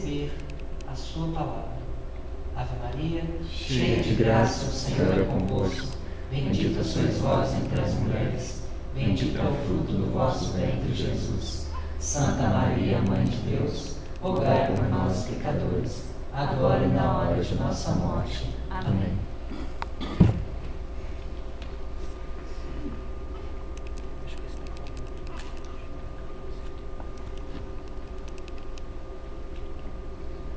receber a sua palavra. Ave Maria, cheia de graça, o Senhor é convosco. Bendita sois vós entre as mulheres, bendito é o fruto do vosso ventre, Jesus. Santa Maria, Mãe de Deus, rogai por nós, pecadores, agora e na hora de nossa morte. Amém.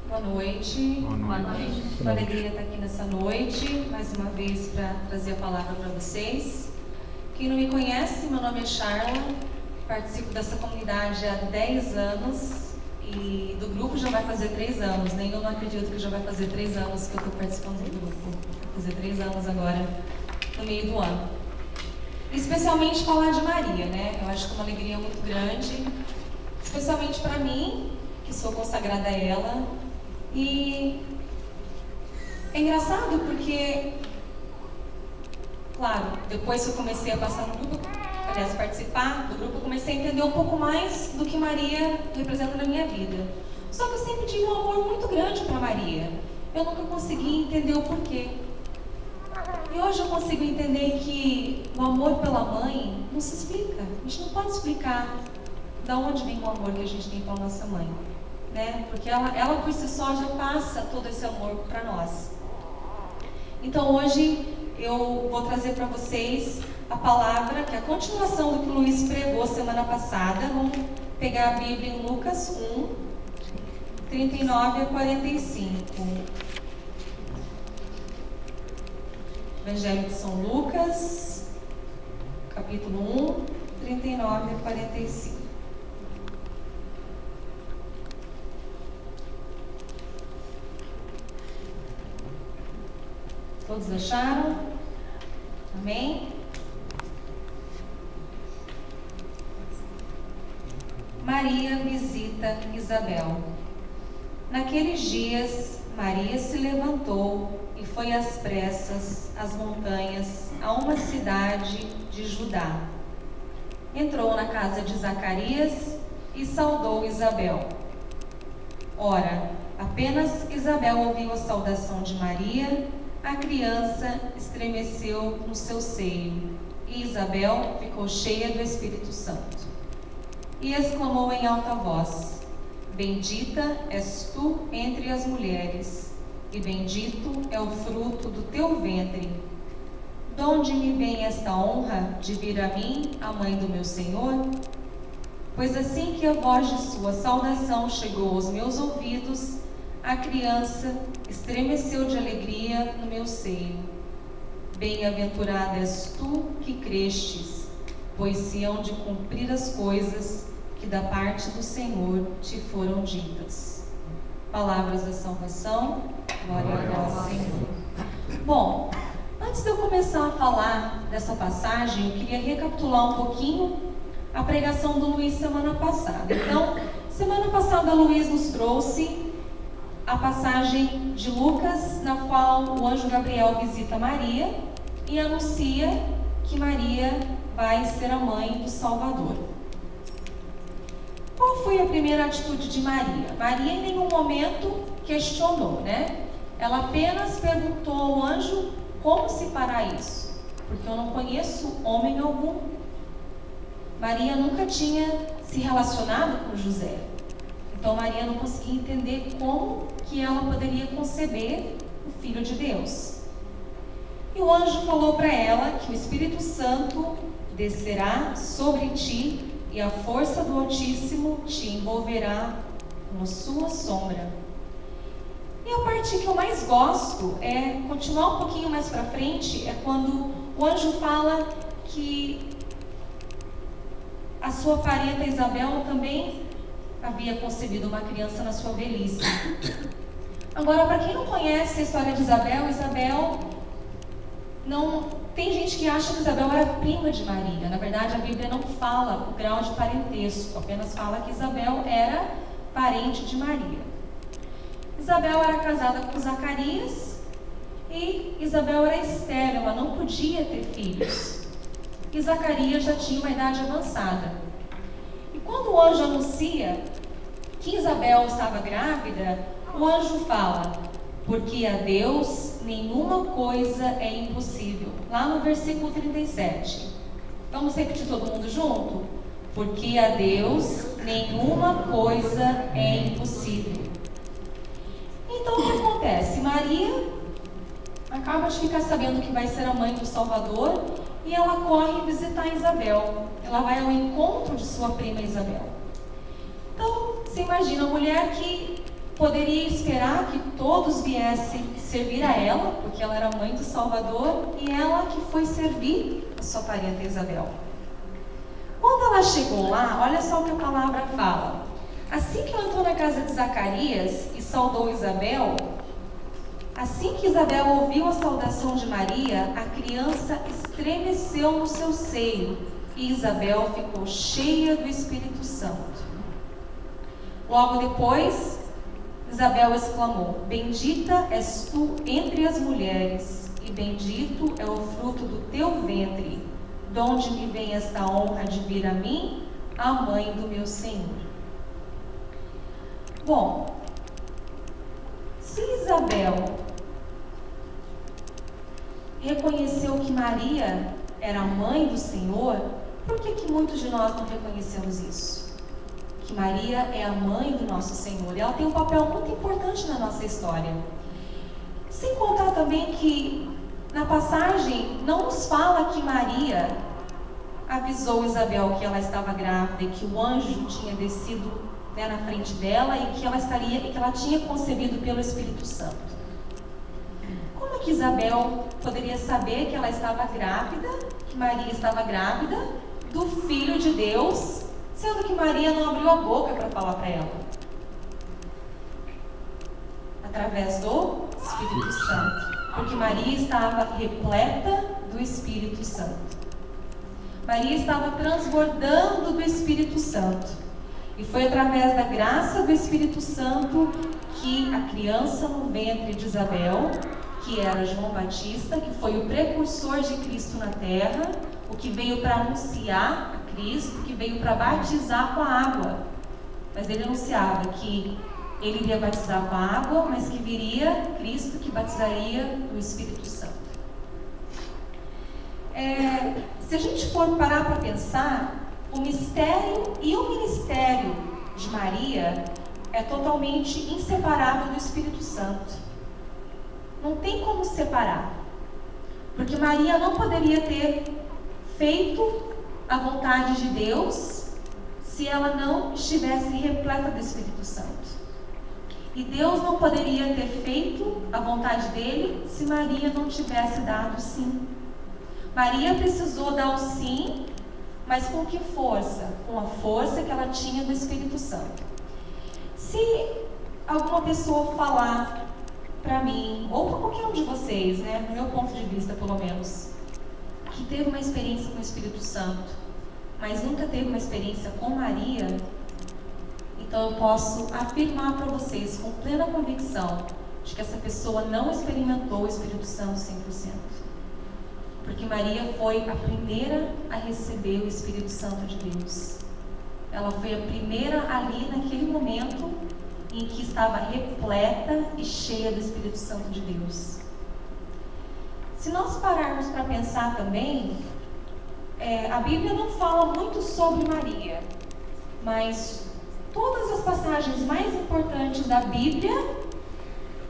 Boa noite. Boa noite. Uma alegria estar aqui nessa noite, mais uma vez para trazer a palavra para vocês. Quem não me conhece, meu nome é Charla, participo dessa comunidade há 10 anos e do grupo já vai fazer 3 anos, nem eu não acredito que já vai fazer 3 anos que eu estou participando do grupo. Vai fazer 3 anos agora, no meio do ano. Especialmente falar de Maria, né? Eu acho que é uma alegria muito grande, especialmente para mim, que sou consagrada a ela. E é engraçado porque, claro, depois que eu comecei a passar no grupo, aliás, participar do grupo, eu comecei a entender um pouco mais do que Maria representa na minha vida. Só que eu sempre tive um amor muito grande para Maria. Eu nunca consegui entender o porquê. E hoje eu consigo entender que o amor pela mãe não se explica. A gente não pode explicar de onde vem o amor que a gente tem pela nossa mãe, né? Porque ela por si só já passa todo esse amor para nós. Então hoje eu vou trazer para vocês a palavra, que é a continuação do que o Luiz pregou semana passada. Vamos pegar a Bíblia em Lucas 1, 39 a 45. Evangelho de São Lucas, capítulo 1, 39 a 45. Todos acharam? Amém? Maria visita Isabel. Naqueles dias, Maria se levantou e foi às pressas às montanhas, a uma cidade de Judá. Entrou na casa de Zacarias e saudou Isabel. Ora, apenas Isabel ouviu a saudação de Maria, a criança estremeceu no seu seio, e Isabel ficou cheia do Espírito Santo. E exclamou em alta voz: Bendita és tu entre as mulheres, e bendito é o fruto do teu ventre. Donde me vem esta honra de vir a mim, a mãe do meu Senhor? Pois assim que a voz de sua saudação chegou aos meus ouvidos, a criança estremeceu de alegria no meu seio. Bem-aventurada és tu que crestes, pois se hão de cumprir as coisas que da parte do Senhor te foram ditas. Palavras da salvação, glória a vós, Senhor. Bom, antes de eu começar a falar dessa passagem, eu queria recapitular um pouquinho a pregação do Luiz semana passada. Então, semana passada o Luiz nos trouxe a passagem de Lucas, na qual o anjo Gabriel visita Maria e anuncia que Maria vai ser a mãe do Salvador. Qual foi a primeira atitude de Maria? Maria em nenhum momento questionou, né? Ela apenas perguntou ao anjo: como se fará isso? Porque eu não conheço homem algum. Maria nunca tinha se relacionado com José. Então Maria não conseguia entender como que ela poderia conceber o Filho de Deus. E o anjo falou para ela que o Espírito Santo descerá sobre ti e a força do Altíssimo te envolverá com a sua sombra. E a parte que eu mais gosto é continuar um pouquinho mais para frente, é quando o anjo fala que a sua parenta Isabel também havia concebido uma criança na sua velhice. Agora, para quem não conhece a história de Isabel, tem gente que acha que Isabel era prima de Maria. Na verdade, a Bíblia não fala o grau de parentesco, apenas fala que Isabel era parente de Maria. Isabel era casada com Zacarias e Isabel era estéril, ela não podia ter filhos. E Zacarias já tinha uma idade avançada. E quando o anjo anuncia que Isabel estava grávida, o anjo fala: porque a Deus nenhuma coisa é impossível. Lá no versículo 37. Vamos repetir todo mundo junto? Porque a Deus nenhuma coisa é impossível. Então o que acontece? Maria acaba de ficar sabendo que vai ser a mãe do Salvador e ela corre visitar Isabel. Ela vai ao encontro de sua prima Isabel. Então, você imagina a mulher que poderia esperar que todos viessem servir a ela, porque ela era mãe do Salvador, e ela que foi servir a sua parenta Isabel. Quando ela chegou lá, olha só o que a palavra fala. Assim que ela entrou na casa de Zacarias e saudou Isabel, assim que Isabel ouviu a saudação de Maria, a criança estremeceu no seu seio e Isabel ficou cheia do Espírito Santo. Logo depois, Isabel exclamou: bendita és tu entre as mulheres, e bendito é o fruto do teu ventre. De onde me vem esta honra de vir a mim, a mãe do meu Senhor? Bom, se Isabel reconheceu que Maria era a mãe do Senhor, por que muitos de nós não reconhecemos isso? Que Maria é a mãe do nosso Senhor, e ela tem um papel muito importante na nossa história. Sem contar também que na passagem não nos fala que Maria avisou Isabel que ela estava grávida e que o anjo tinha descido, né, na frente dela e que ela tinha concebido pelo Espírito Santo. Como é que Isabel poderia saber que ela estava grávida, que Maria estava grávida do Filho de Deus, sendo que Maria não abriu a boca para falar para ela? Através do Espírito Santo. Porque Maria estava repleta do Espírito Santo. Maria estava transbordando do Espírito Santo. E foi através da graça do Espírito Santo que a criança no ventre de Isabel, que era João Batista, que foi o precursor de Cristo na terra, o que veio para anunciar a Cristo, que veio para batizar com a água. Mas ele anunciava que ele iria batizar com a água, mas que viria Cristo que batizaria no Espírito Santo. Se a gente for parar para pensar, o mistério e o ministério de Maria é totalmente inseparável do Espírito Santo. Não tem como separar. Porque Maria não poderia ter feito a vontade de Deus se ela não estivesse repleta do Espírito Santo. E Deus não poderia ter feito a vontade dele se Maria não tivesse dado o sim. Maria precisou dar o sim, mas com que força? Com a força que ela tinha do Espírito Santo. Se alguma pessoa falar para mim, ou para qualquer um de vocês, né, no meu ponto de vista pelo menos, que teve uma experiência com o Espírito Santo, mas nunca teve uma experiência com Maria, então eu posso afirmar para vocês com plena convicção de que essa pessoa não experimentou o Espírito Santo 100%. Porque Maria foi a primeira a receber o Espírito Santo de Deus. Ela foi a primeira ali naquele momento em que estava repleta e cheia do Espírito Santo de Deus. Se nós pararmos para pensar também, a Bíblia não fala muito sobre Maria, mas todas as passagens mais importantes da Bíblia,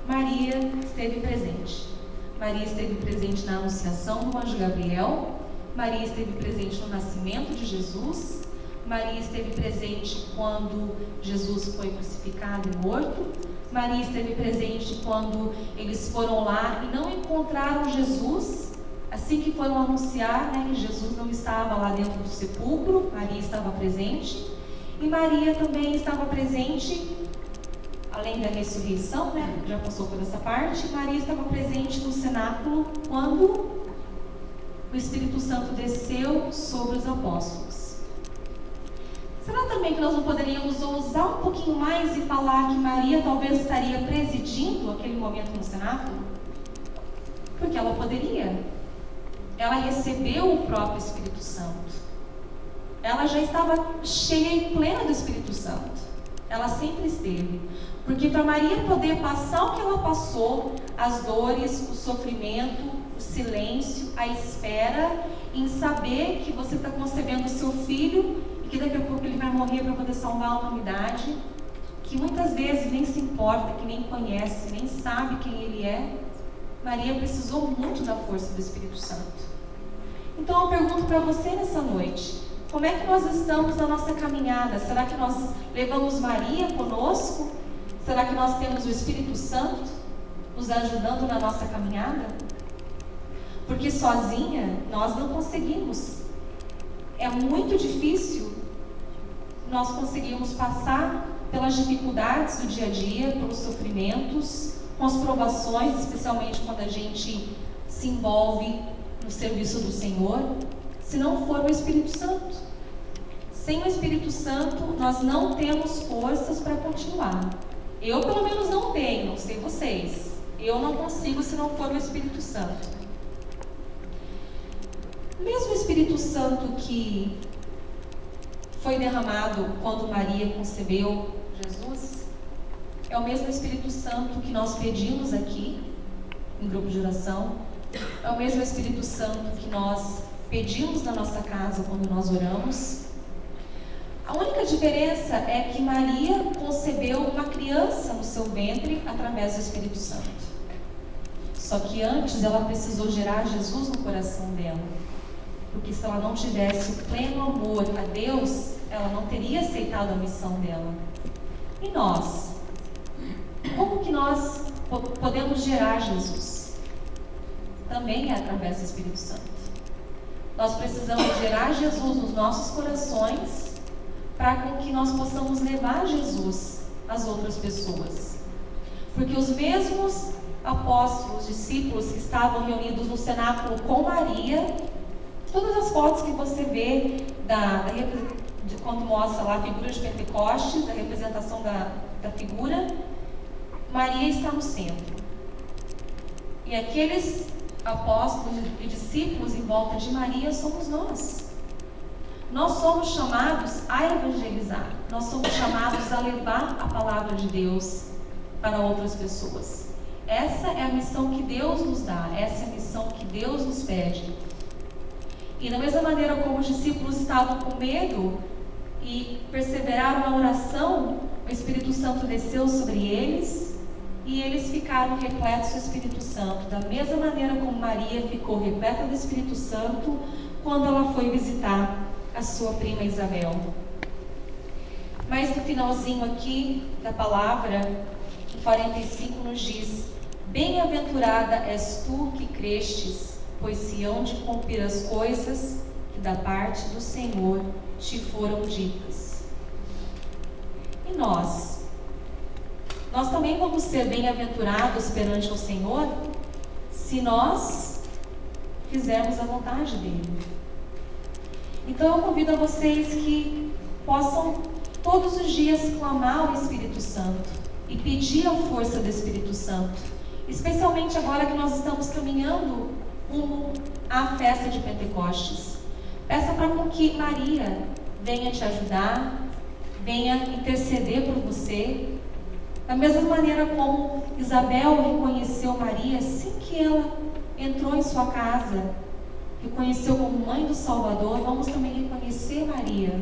Maria esteve presente. Maria esteve presente na anunciação do anjo Gabriel, Maria esteve presente no nascimento de Jesus, Maria esteve presente quando Jesus foi crucificado e morto, Maria esteve presente quando eles foram lá e não encontraram Jesus, assim que foram anunciar, né, que Jesus não estava lá dentro do sepulcro, Maria estava presente. E Maria também estava presente, além da ressurreição, né? Já passou por essa parte. Maria estava presente no cenáculo quando o Espírito Santo desceu sobre os apóstolos. Será também que nós não poderíamos ousar um pouquinho mais e falar que Maria talvez estaria presidindo aquele momento no cenáculo? Porque ela poderia. Ela recebeu o próprio Espírito Santo. Ela já estava cheia e plena do Espírito Santo. Ela sempre esteve. Porque para Maria poder passar o que ela passou, as dores, o sofrimento, o silêncio, a espera, em saber que você está concebendo o seu filho e que daqui a pouco ele vai morrer para poder salvar a humanidade, que muitas vezes nem se importa, que nem conhece, nem sabe quem ele é, Maria precisou muito da força do Espírito Santo. Então eu pergunto para você nessa noite, como é que nós estamos na nossa caminhada? Será que nós levamos Maria conosco? Será que nós temos o Espírito Santo nos ajudando na nossa caminhada? Porque sozinha nós não conseguimos. É muito difícil nós conseguirmos passar pelas dificuldades do dia a dia, pelos sofrimentos, com as provações, especialmente quando a gente se envolve no serviço do Senhor, se não for o Espírito Santo. Sem o Espírito Santo, nós não temos forças para continuar. Eu, pelo menos, não tenho, não sei vocês. Eu não consigo se não for o Espírito Santo. Mesmo o Espírito Santo que foi derramado quando Maria concebeu Jesus, é o mesmo Espírito Santo que nós pedimos aqui, em grupo de oração, é o mesmo Espírito Santo que nós pedimos na nossa casa quando nós oramos. A única diferença é que Maria concebeu uma criança no seu ventre através do Espírito Santo. Só que antes ela precisou gerar Jesus no coração dela. Porque se ela não tivesse o pleno amor a Deus, ela não teria aceitado a missão dela. E nós? Como que nós podemos gerar Jesus? Também é através do Espírito Santo. Nós precisamos gerar Jesus nos nossos corações para que nós possamos levar Jesus às outras pessoas. Porque os mesmos apóstolos, discípulos que estavam reunidos no cenáculo com Maria, todas as fotos que você vê de quando mostra lá a figura de Pentecostes, a representação da figura, Maria está no centro. E aqueles apóstolos e discípulos em volta de Maria somos nós. Nós somos chamados a evangelizar. Nós somos chamados a levar a palavra de Deus para outras pessoas. Essa é a missão que Deus nos dá. Essa é a missão que Deus nos pede. E da mesma maneira como os discípulos estavam com medo e perseveraram na oração, o Espírito Santo desceu sobre eles e eles ficaram repletos do Espírito Santo. Da mesma maneira como Maria ficou repleta do Espírito Santo quando ela foi visitar a sua prima Isabel. Mas no finalzinho aqui da palavra, em 45 nos diz: bem-aventurada és tu que crestes, pois se hão de cumprir as coisas que da parte do Senhor te foram ditas. E nós? Nós também vamos ser bem-aventurados perante o Senhor se nós fizermos a vontade dEle. Então eu convido a vocês que possam todos os dias clamar ao Espírito Santo e pedir a força do Espírito Santo, especialmente agora que nós estamos caminhando rumo à festa de Pentecostes. Peça para que Maria venha te ajudar, venha interceder por você, da mesma maneira como Isabel reconheceu Maria assim que ela entrou em sua casa, reconheceu como mãe do Salvador. Vamos também reconhecer Maria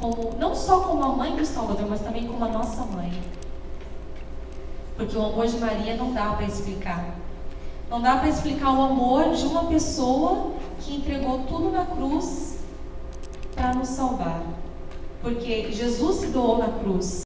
como, não só como a mãe do Salvador, mas também como a nossa mãe. Porque o amor de Maria não dá para explicar. Não dá para explicar o amor de uma pessoa que entregou tudo na cruz para nos salvar. Porque Jesus se doou na cruz.